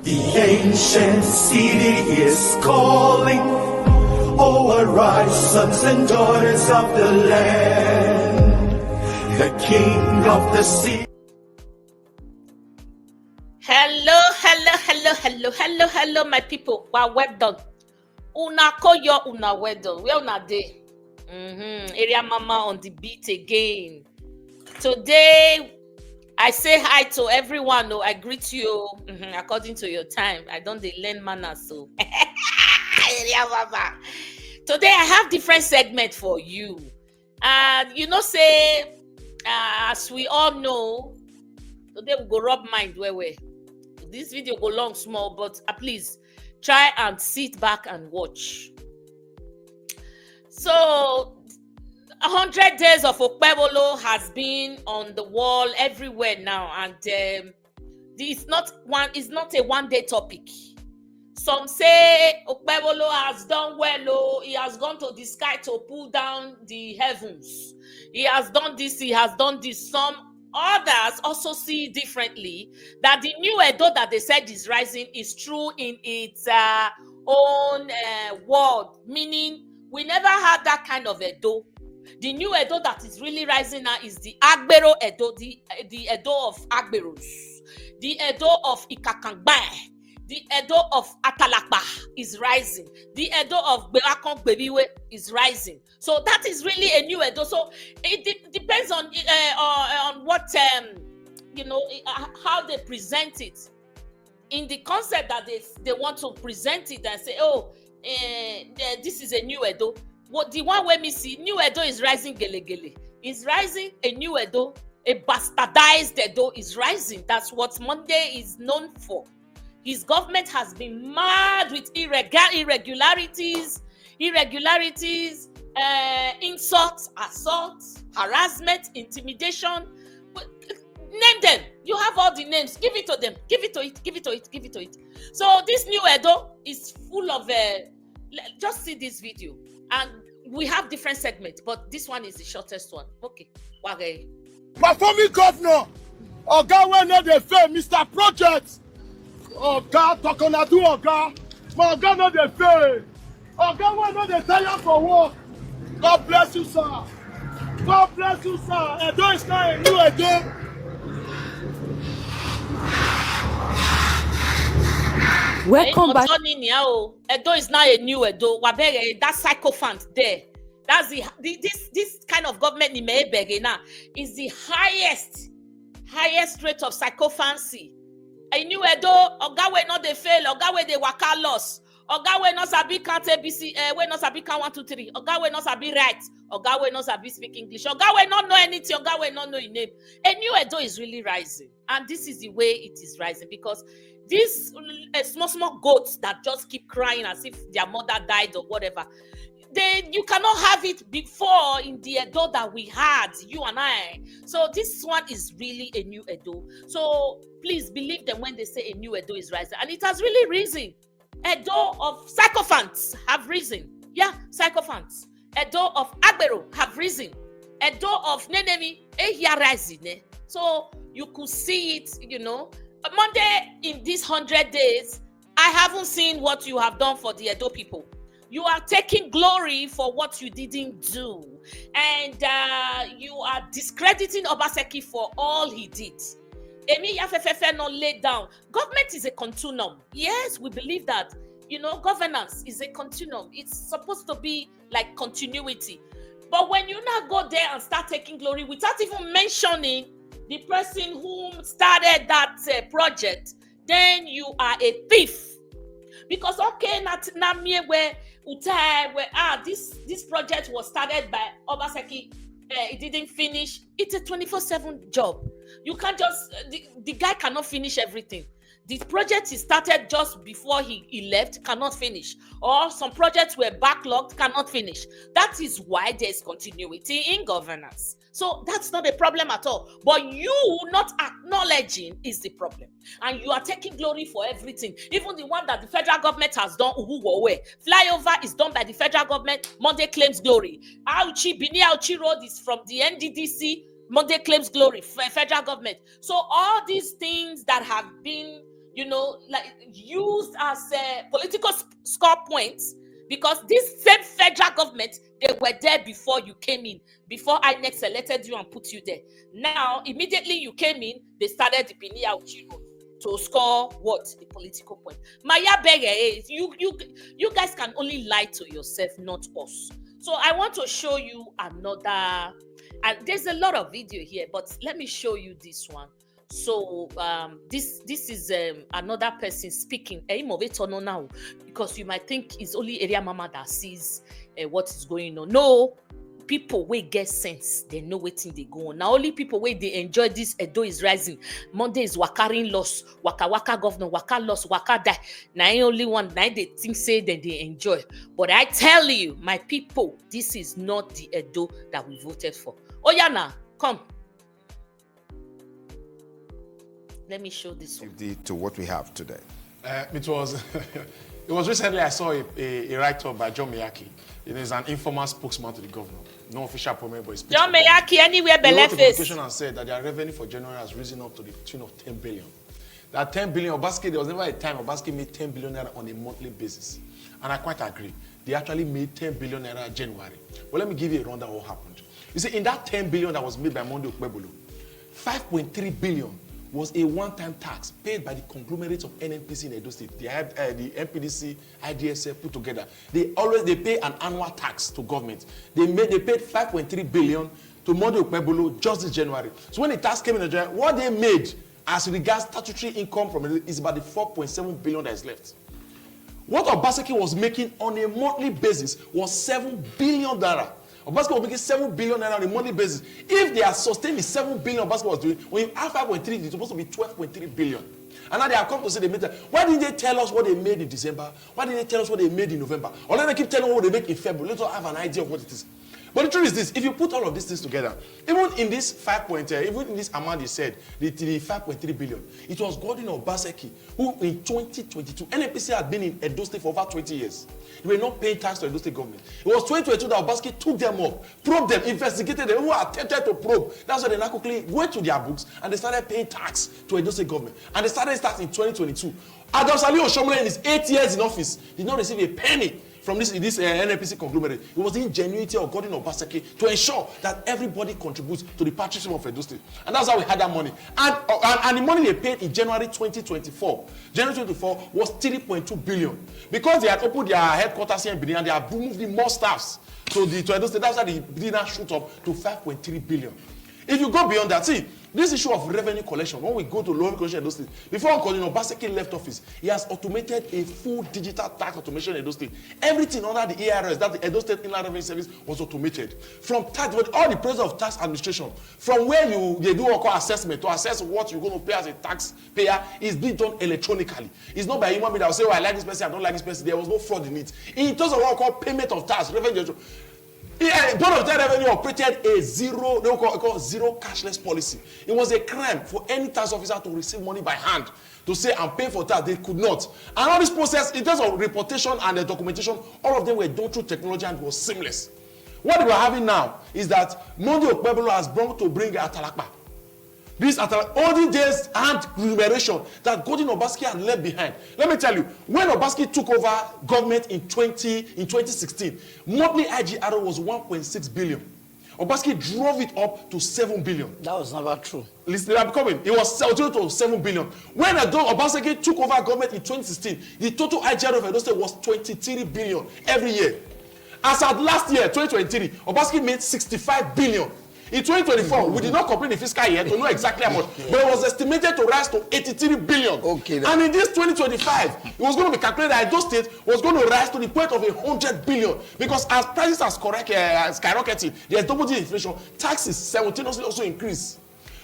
The ancient city is calling. Oh, arise, sons and daughters of the land. The king of the sea. Hello, my people. Well done. Una koyo, una well done. Where una dey? Area mama on the beat again. Today, I say hi to everyone. I greet you according to your time. I don't learn manners, so. Area mama. Today, I have different segment for you. And as we all know, today we go rub mind where. This video go long small, but please try and sit back and watch. So 100 days of Okpebolo has been on the wall everywhere now, and it's not a one-day topic. Some say Okpebolo has done well, he has gone to the sky to pull down the heavens. He has done this, he has done this. Some others also see differently, that the new Edo that they said is rising is true in its own world, meaning we never had that kind of Edo. The new Edo that is really rising now is the Agbero Edo, the Edo of Agberos, the Edo of Ikakangba, the Edo of Atalakba is rising. The Edo of Berakon Bebiwe is rising. So that is really a new Edo. So it depends on what how they present it. In the concept that they want to present it and say, this is a new Edo. What the one where me see new Edo is rising, gele is rising. A new Edo, a bastardized Edo is rising. That's what Monday is known for. His government has been mad with irregularities, insults, assaults, harassment, intimidation. Name them. You have all the names. Give it to them. Give it to it. So this new Edo is full of just see this video. And we have different segments, but this one is the shortest one. Okay. Wage. Performing governor, Oga when not the fair, Mr. Project. Oga talking to do Oga. My Oga not the fair. Oga when not the tire for work. God bless you, sir. God bless you, sir. Edo is not a new Edo. Welcome back. Edo is not a new Edo. That sycophant there. That's this kind of government in Meebege now is the highest rate of sycophancy. A new Edo, Oga we not they fail, Oga we they waka loss, Oga we not sabi count ABC, we not sabi count 1, 2, 3, Oga we not sabi write, Oga we not sabi speak English, Oga we not know anything, Oga we not know your name. A new Edo is really rising, and this is the way it is rising, because these small goats that just keep crying as if their mother died or whatever, you cannot have it before in the Edo that we had, you and I. So this one is really a new Edo. So please believe them when they say a new Edo is rising. And it has really risen. Edo of sycophants have risen. Yeah, sycophants. Edo of Agbero have risen. Edo of Nenemi, rising. So you could see it, Monday in these 100 days, I haven't seen what you have done for the Edo people. You are taking glory for what you didn't do. And you are discrediting Obaseki for all he did. Emi Yafefefe not laid down. Government is a continuum. Yes, we believe that. Governance is a continuum. It's supposed to be like continuity. But when you now go there and start taking glory without even mentioning the person who started that project, then you are a thief. Because this project was started by Obaseki, it didn't finish. It's a 24/7 job. You can't just the guy cannot finish everything. The project he started just before he left cannot finish, or some projects were backlogged, cannot finish. That is why there's continuity in governance. So that's not a problem at all. But you not acknowledging is the problem. And you are taking glory for everything. Even the one that the federal government has done, flyover is done by the federal government, Monday claims glory. Bini Auchi Road is from the NDDC, Monday claims glory, federal government. So all these things that have been, like used as political score points, because this same federal government, they were there before you came in, before INEC selected you and put you there. Now, immediately you came in, they started dipping out to score what? The political point. Maya Bege is, you guys can only lie to yourself, not us. So I want to show you another, and there's a lot of video here, but let me show you this one. So this is another person speaking. Now, because you might think it's only area mama that sees what is going on. No, people wey get sense, they know wetin dey go on. Now only people wey dey enjoy this Edo is rising. Monday is wakaring loss, waka governor, waka loss, waka die. Now only one, now they think say that they enjoy. But I tell you, my people, this is not the Edo that we voted for. Oyana, come. Let me show this one. To what we have today. It was recently I saw a write-up by John Miyaki. It is an informal spokesman to the governor. No official appointment, but he speaks. John Miyaki, anywhere beleft face. And said that their revenue for January has risen up to the tune of 10 billion. That 10 billion, Obaseki, there was never a time Obaseki made 10 billion naira on a monthly basis. And I quite agree. They actually made 10 billion naira in January. But let me give you a rundown of what happened. You see, in that 10 billion that was made by Monday Okpebolo, 5.3 billion was a one-time tax paid by the conglomerates of NNPC in Edo State, the MPDC, IDSF put together. They pay an annual tax to government. They paid 5.3 billion to Monday Okpebolo just this January. So when the tax came in January, what they made as regards statutory income from it is about the 4.7 billion that is left. What Obaseki was making on a monthly basis was 7 billion naira. Obaseki was making 7 billion naira on a monthly basis. If they are sustaining the 7 billion Obaseki was doing, when you add 5.3, it's supposed to be 12.3 billion. And now they have come to say they made that. Why didn't they tell us what they made in December? Why didn't they tell us what they made in November? Or let them keep telling us what they make in February. Let's all have an idea of what it is. But the truth is this: if you put all of these things together, even in this even in this amount you said, the 5.3 billion, it was Godwin Obaseki who in 2022, NNPC had been in Edo State for over 20 years. They were not paying tax to Edo State government. It was 2022 that Obaseki took them up, probed them, investigated them, who attempted to probe. That's why they now quickly went to their books and they started paying tax to Edo State government. And they started in 2022. Adam Sali Oshomole in his 8 years in office did not receive a penny from this NNPC conglomerate. It was the ingenuity of Godwin Obaseki to ensure that everybody contributes to the patriotism of Edo State. And that's how we had that money. And the money they paid in January 2024, was 3.2 billion. Because they had opened their headquarters here in Benin and they had moved in more staffs to Edo State, that's why the dinner shoot up to 5.3 billion. If you go beyond that, see, this issue of revenue collection, when we go to low collection in Edo State, before Obaseki left office, he has automated a full digital tax automation in Edo State. Everything under the ARS, that the Edo State Inland Revenue Service, was automated. From tax, all the process of tax administration, from where they do what called assessment to assess what you're going to pay as a taxpayer, is being done electronically. It's not by human being that will say, oh, I like this person, I don't like this person. There was no fraud in it. In terms of what called payment of tax, revenue, Board of State Revenue operated a zero cashless policy. It was a crime for any tax officer to receive money by hand to say I'm paying for tax. They could not. And all this process, in terms of reportation and the documentation, all of them were done through technology and it was seamless. What we are having now is that Monday Okpebolo has brought to bring Atalakpa. This olden days and remuneration that Godwin Obaseki had left behind. Let me tell you, when Obaseki took over government in 2016, monthly IGR was 1.6 billion. Obaseki drove it up to 7 billion. That was never true. Listen, I'm coming. It was to 7 billion. When Obaseki took over government in 2016, the total IGR of Edo State was 23 billion every year. As at last year, 2023, Obaseki made 65 billion. In 2024, we did not complete the fiscal year to know exactly how much, but it was estimated to rise to 83 billion. Okay, and in this 2025, it was going to be calculated that Edo State was going to rise to the point of 100 billion. Because as prices are skyrocketing, there's double-digit inflation, taxes simultaneously also increase.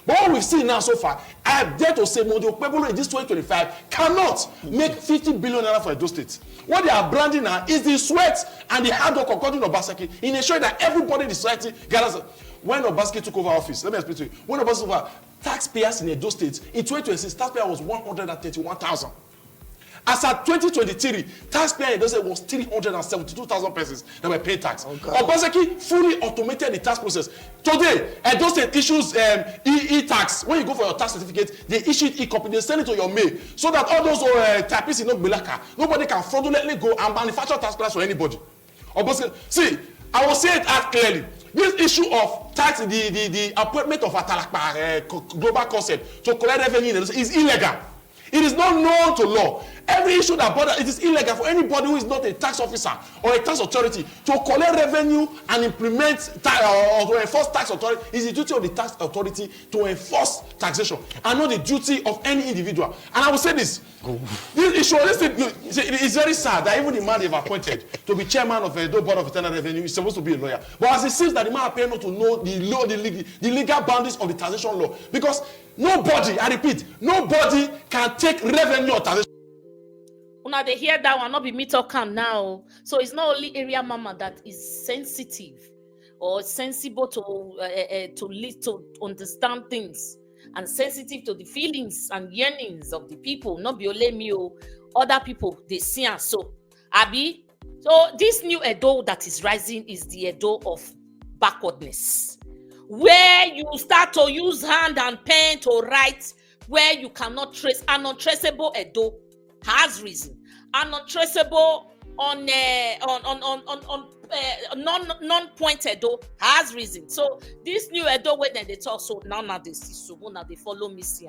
But what we've seen now so far, I dare to say Monday Okpebolo in this 2025 cannot make 50 billion naira for Edo State. What they are branding now is the sweat and the hard work of Godwin Obaseki in ensuring that everybody in the society gathers. When Obaseki took over office, let me explain to you. When Obaseki took over, taxpayers in Edo State, in 2026, taxpayer was 131,000. As at 2023, taxpayer in Edo State was 372,000 persons that were paying tax. Obaseki fully automated the tax process. Today, Edo State issues e-tax. When you go for your tax certificate, they issue it e-copy, they send it to your mail, so that all those typists in Belaka, nobody can fraudulently go and manufacture tax plans for anybody. Obaseki, see, I will say it out clearly. This issue of tax, the appointment of Atalakpa global concept to collect revenue is illegal. It is not known to law. Every issue that bother, it is illegal for anybody who is not a tax officer or a tax authority to collect revenue and implement or to enforce tax authority. It is the duty of the tax authority to enforce taxation and not the duty of any individual. And I will say this. This issue, it is very sad that even the man they've appointed to be chairman of the Board of Internal Revenue is supposed to be a lawyer. But as it seems that the man appears not to know the law, the legal boundaries of the taxation law. Because nobody, I repeat, nobody can take revenue or taxation. Una they hear that one, not be me talking now. So it's not only area mama that is sensitive or sensible to understand things and sensitive to the feelings and yearnings of the people. Not be only me or other people they see and so. Abi, so this new Edo that is rising is the Edo of backwardness, where you start to use hand and pen to write, where you cannot trace. An untraceable Edo has reason. An untraceable non-point Edo has reason. So this new Edo where they talk, so now they see so now they follow me see.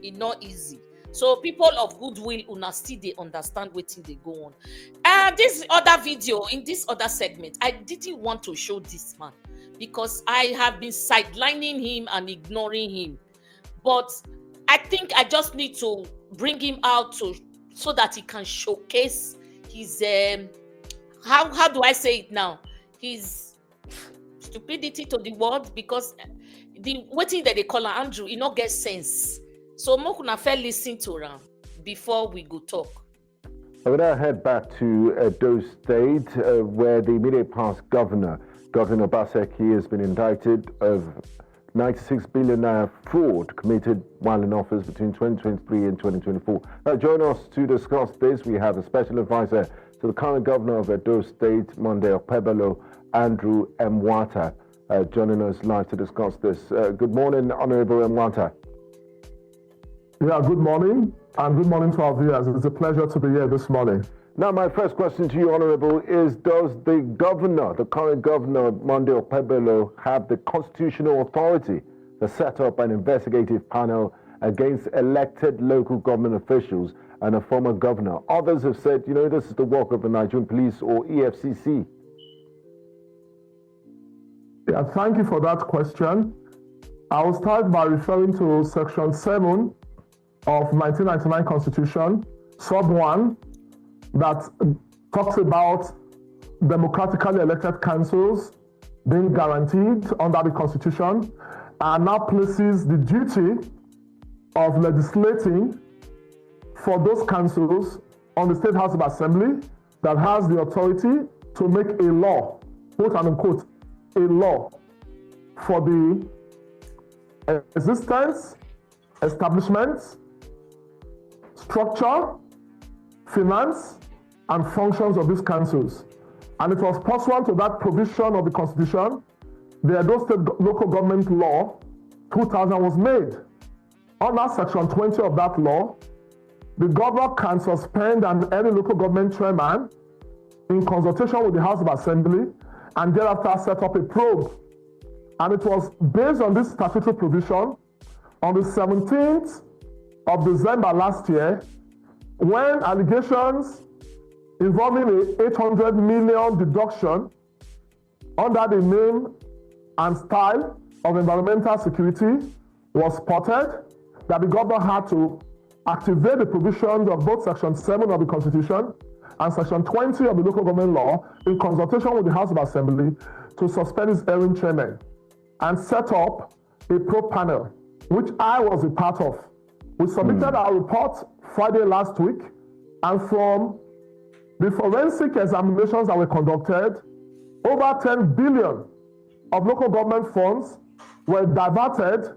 It's not easy. So people of goodwill una still they understand what they go on. This other video in this other segment, I didn't want to show this man because I have been sidelining him and ignoring him. But I think I just need to bring him out so that he can showcase his how do I say it now? His stupidity to the world, because the what thing that they call Andrew, he not get sense. So Mokuna fell listen to him before we go talk. I'm going to head back to Edo State, where the immediate past governor, Governor Obaseki, has been indicted of 96 billion naira fraud committed while in office between 2023 and 2024. Join us to discuss this. We have a special advisor to the current governor of Edo State, Monday Okpebholo, Andrew Mwata, joining us live to discuss this. Good morning, Honorable Mwata. Yeah, good morning, and good morning to our viewers. It's a pleasure to be here this morning. Now, my first question to you, Honorable, is does the governor, the current governor, Monday Okpebholo, have the constitutional authority to set up an investigative panel against elected local government officials and a former governor? Others have said, this is the work of the Nigerian police or EFCC. Yeah, thank you for that question. I will start by referring to Section 7 of 1999 Constitution, Sub 1, that talks about democratically elected councils being guaranteed under the Constitution, and now places the duty of legislating for those councils on the State House of Assembly that has the authority to make a law, quote and unquote, a law for the existence, establishment, structure, finance, and functions of these councils. And it was pursuant to that provision of the Constitution, the Edo State Local Government Law 2000 was made. Under Section 20 of that law, the governor can suspend any local government chairman in consultation with the House of Assembly and thereafter set up a probe. And it was based on this statutory provision on the 17th of December last year, when allegations involving a 800 million deduction under the name and style of environmental security was spotted, that the governor had to activate the provisions of both Section 7 of the Constitution and Section 20 of the Local Government Law in consultation with the House of Assembly to suspend his erring chairman and set up a probe panel, which I was a part of. We submitted our report Friday last week, and from the forensic examinations that were conducted, over 10 billion of local government funds were diverted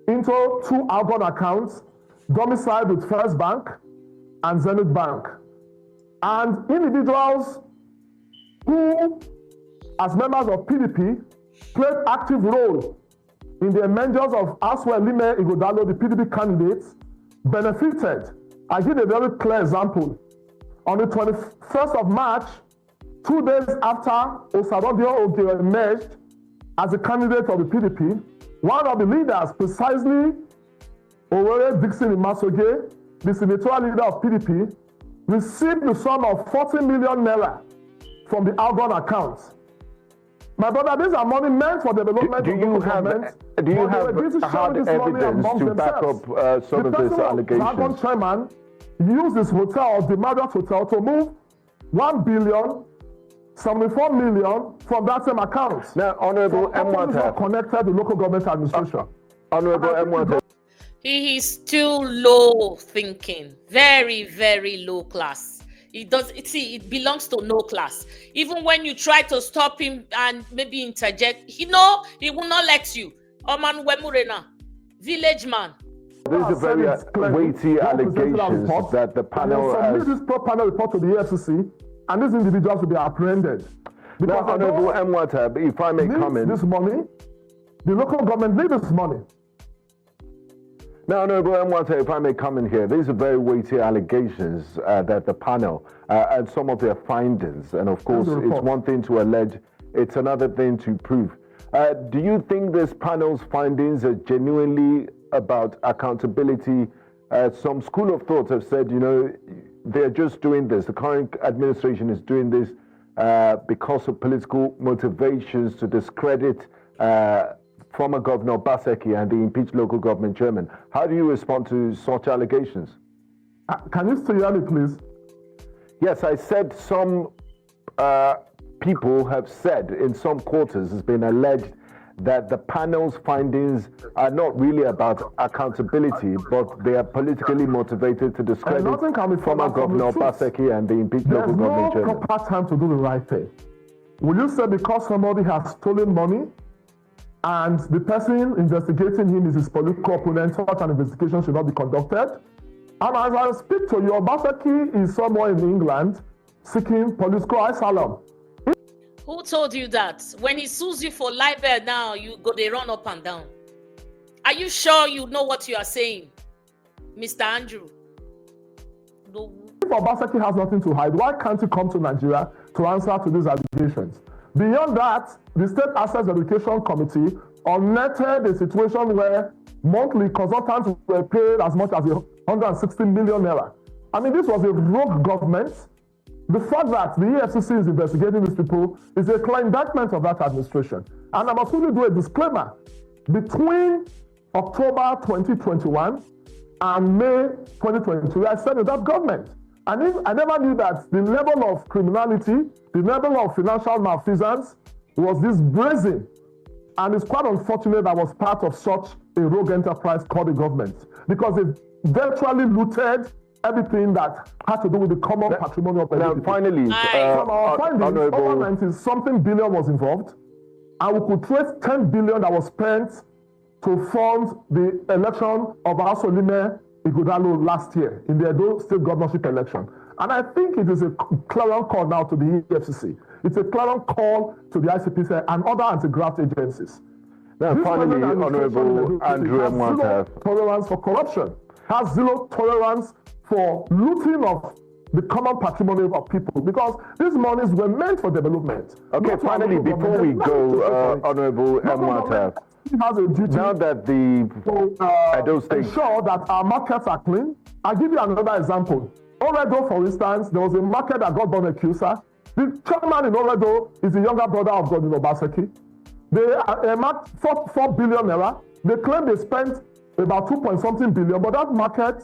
into two outbound accounts domiciled with First Bank and Zenith Bank. And individuals who, as members of PDP, played active role in the emergence of Aswelime Ighodalo, the PDP candidates, benefited. I give a very clear example. On the 21st of March, 2 days after Osarodio Oge emerged as a candidate of the PDP, one of the leaders, precisely Owerri Dixon Imasoge, the senatorial leader of PDP, received the sum of 40 million naira from the Algon account. My brother, these are money meant for development of local government. Do you have hard evidence to back up some of these allegations? The Algon chairman used this hotel, the Marriott Hotel, to move 1 billion 74 million from that same account. Now, Honorable Mwata, connected to local government administration. Honorable Mwata. He is still low thinking, very, very low class. It belongs to no class. Even when you try to stop him and maybe interject, he will not let you. Oman Wemurena, village man. These are very weighty allegations that the panel has. This panel report to the EFCC, and these individuals will be apprehended. Now, Honorable Mwata, if I may come in. This money, the local government needs this money. Now, Honorable Mwata, if I may come in here, these are very weighty allegations that the panel and some of their findings, and of course, it's one thing to allege, it's another thing to prove. Do you think this panel's findings are genuinely about accountability? Some school of thought have said, they're just doing this. The current administration is doing this because of political motivations to discredit former Governor Obaseki and the impeached local government chairman. How do you respond to such allegations? Can you say it, please? Yes, I said some people have said in some quarters, it's been alleged that the panel's findings are not really about accountability, but they are politically motivated to discredit former Governor Obaseki and the impeached local government chairman. There's no proper time to do the right thing. Will you say because somebody has stolen money and the person investigating him is his political opponent, such an investigation should not be conducted? And as I speak to you, Obaseki is somewhere in England seeking political asylum. Who told you that? When he sues you for libel now, you go they run up and down. Are you sure you know what you are saying, Mr. Andrew? No. If Obaseki has nothing to hide, why can't he come to Nigeria to answer to these allegations? Beyond that, the State Access Education Committee unnetted a situation where monthly consultants were paid as much as 160 million naira. I mean, this was a rogue government. The fact that the EFCC is investigating these people is a clear indictment of that administration. And I must only do a disclaimer. Between October 2021 and May 2022, I served with that government. And I never knew that the level of criminality, the level of financial malfeasance was this brazen. And it's quite unfortunate that I was part of such a rogue enterprise called the government, because it virtually looted everything that had to do with the common patrimony of the Now, finally, from our findings, over 90-something billion was involved, and we could trace 10 billion that was spent to fund the election of Aswelime Ighodalo last year in the Edo State governorship election. And I think it is a clarion call now to the EFCC. It's a clarion call to the ICPC and other anti-graft agencies. Now, finally, Honorable Andrew Mwata. Zero tolerance for corruption, has zero tolerance for looting of the common patrimony of people, because these monies were meant for development. Okay, finally, before we go, Honorable Mwata, has a duty now that the Edo State ensure that our markets are clean. I'll give you another example. Oredo, for instance, there was a market that got born accuser. The chairman in Oredo is the younger brother of Governor Obaseki. They earmarked 4 billion naira. They claim they spent about 2-point-something billion, but that market,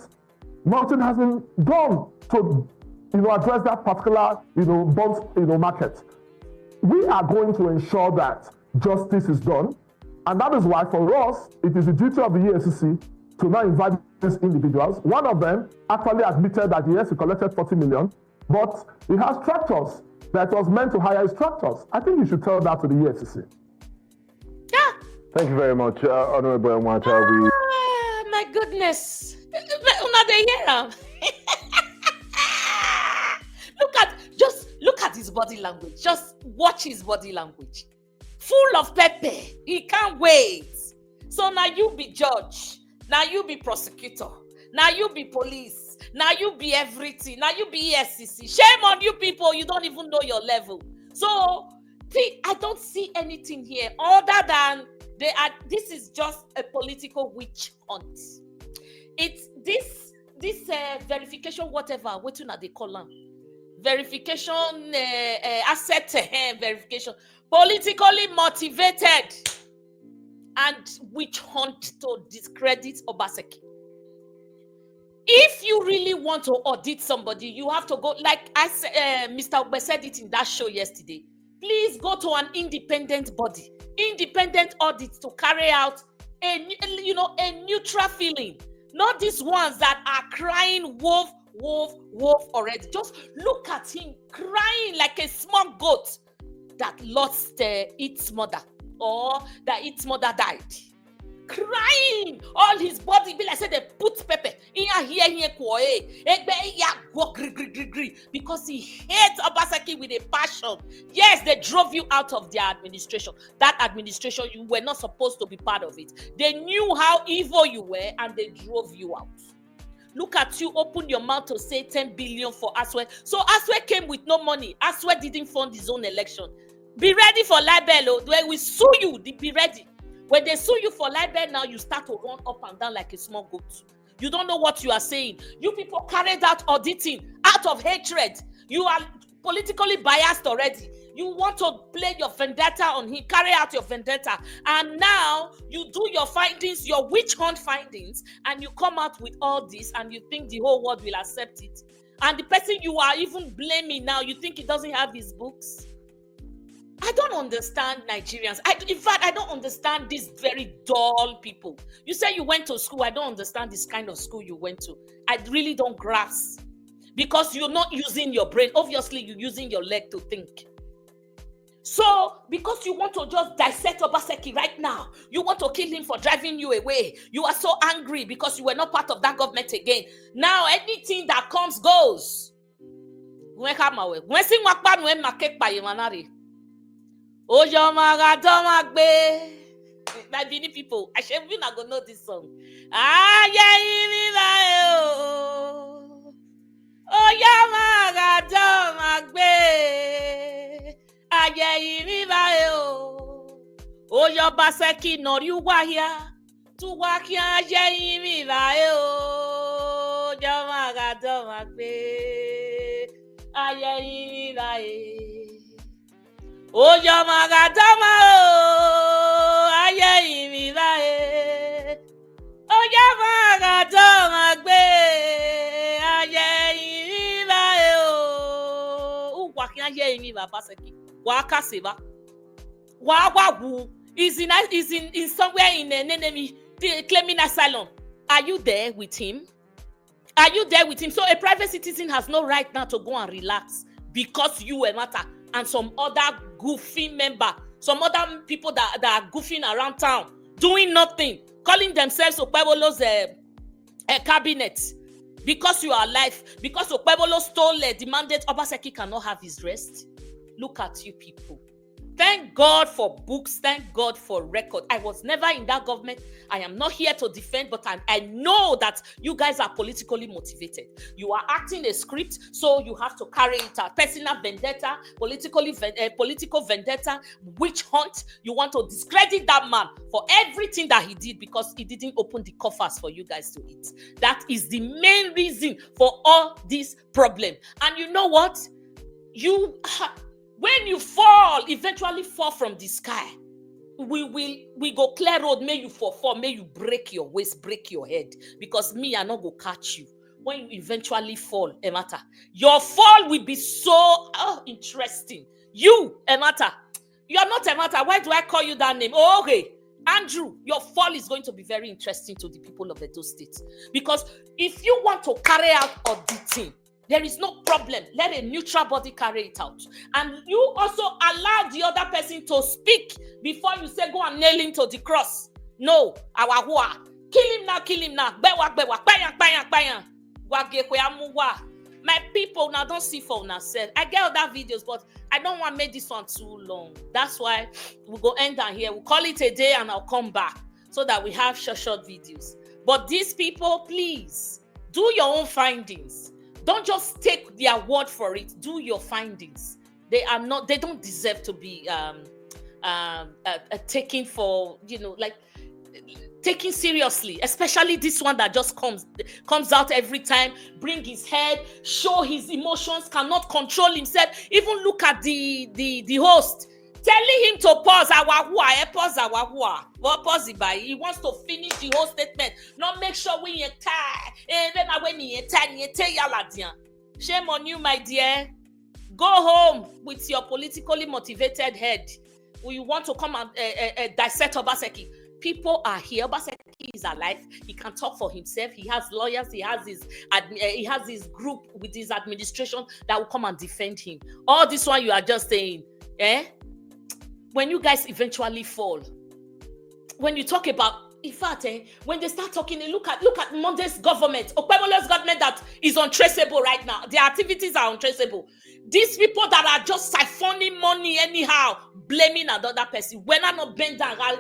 nothing has been done to address that particular bond market. We are going to ensure that justice is done, and that is why for us it is the duty of the EFCC to now invite these individuals. One of them actually admitted that yes, he collected 40 million, but he has tractors that was meant to hire his tractors. I think you should tell that to the EFCC. Yeah. Thank you very much, Honorable Mwata. My goodness. Una dey hear am. body language. Just watch his body language. Full of pepper. He can't wait. So now you be judge. Now you be prosecutor. Now you be police. Now you be everything. Now you be ESCC. Shame on you people. You don't even know your level. So I don't see anything here other than this is just a political witch hunt. It's this verification, whatever, what you know they call them. Verification, asset verification, politically motivated and witch hunt to discredit Obaseki. If you really want to audit somebody, you have to go, like Mr. Obaseki said it in that show yesterday. Please go to an independent body, independent audit to carry out a neutral feeling. Not these ones that are crying wolf already. Just look at him crying like a small goat that lost its mother or that its mother died. Crying, all his body be like say they put pepper in here because he hates Obaseki with a passion. Yes, they drove you out of their administration. That administration, you were not supposed to be part of it. They knew how evil you were and they drove you out. Look at you, open your mouth to say 10 billion for Aswe. So Aswe came with no money. Aswe didn't fund his own election. Be ready for libel. When we sue you, be ready. When they sue you for libel now, you start to run up and down like a small goat. You don't know what you are saying. You people carried out auditing out of hatred. You are politically biased already. You want to play your vendetta on him, carry out your vendetta. And now you do your findings, your witch hunt findings, and you come out with all this and you think the whole world will accept it. And the person you are even blaming now, you think he doesn't have his books? I don't understand Nigerians. In fact, I don't understand these very dull people. You say you went to school. I don't understand this kind of school you went to. I really don't grasp. Because you're not using your brain. Obviously, you're using your leg to think. So, because you want to just dissect Obaseki right now, you want to kill him for driving you away. You are so angry because you were not part of that government again. Now, anything that comes goes. Oh, your magadoma my Bini people, I should be not gonna know this song. Ah, yeah, oh, your magadoma ah, yeah, oh, your Baseki, nor you wahia to wakia, yeah, oh, your magadoma ah, yeah, oh, your magadama, aye, mi vae. Oh, your magadama, aye, mi vae. Oh, wakin aye, mi va Baseki. Waka seba. Wawu is in somewhere in an enemy claiming asylum. Are you there with him? Are you there with him? So a private citizen has no right now to go and relax because you a matter. And some other goofy member, some other people that are goofing around town, doing nothing, calling themselves Okpebolo's cabinet. Because you are alive, because Okpebolo stole, demanded Obaseki cannot have his rest. Look at you people. Thank God for books. Thank God for record. I was never in that government. I am not here to defend, but I know that you guys are politically motivated. You are acting a script, so you have to carry it out. Personal vendetta, political vendetta, witch hunt. You want to discredit that man for everything that he did because he didn't open the coffers for you guys to eat. That is the main reason for all this problem. And you know what? When you eventually fall from the sky, we go clear road, may you fall, may you break your waist, break your head, because me, I not go catch you. When you eventually fall, Emata, your fall will be so interesting. You, Emata, you are not Emata. Why do I call you that name? Oh, okay. Andrew, your fall is going to be very interesting to the people of Edo State. Because if you want to carry out auditing, there is no problem. Let a neutral body carry it out. And you also allow the other person to speak before you say, go and nail him to the cross. No. Kill him now, kill him now. Bewa, bewa. Bayang, bayang, bayang. Wage kwe amuwa. My people now don't see for yourself. I get other videos, but I don't want to make this one too long. That's why we'll go end down here. We'll call it a day and I'll come back so that we have short videos. But these people, please, do your own findings. Don't just take their word for it. Do your findings. They don't deserve to be taken for, taken seriously, especially this one that just comes out every time, bring his head, show his emotions, cannot control himself. Even look at the host, telling him to pause. Pause it by. He wants to finish the whole statement. Not make sure when you shame on you, my dear. Go home with your politically motivated head. You want to come and dissect Obaseki. People are here. Obaseki is alive. He can talk for himself. He has lawyers. He has his group with his administration that will come and defend him. All this one you are just saying, when you guys eventually fall, when you talk about, in fact, when they start talking, look at Monday's government, Akpako'S government that is untraceable right now. Their activities are untraceable. These people that are just siphoning money anyhow, blaming another person. When I not bend down, I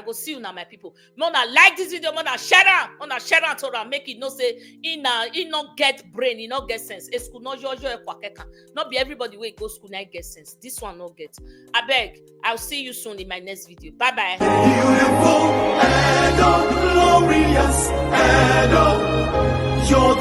go see you now, my people. Mona like this video, mona share it to make it no say he not get brain, he not get sense. It school not not be everybody where go school not get sense. This one not get. I beg. I'll see you soon in my next video. Bye bye. Beautiful and glorious and you're the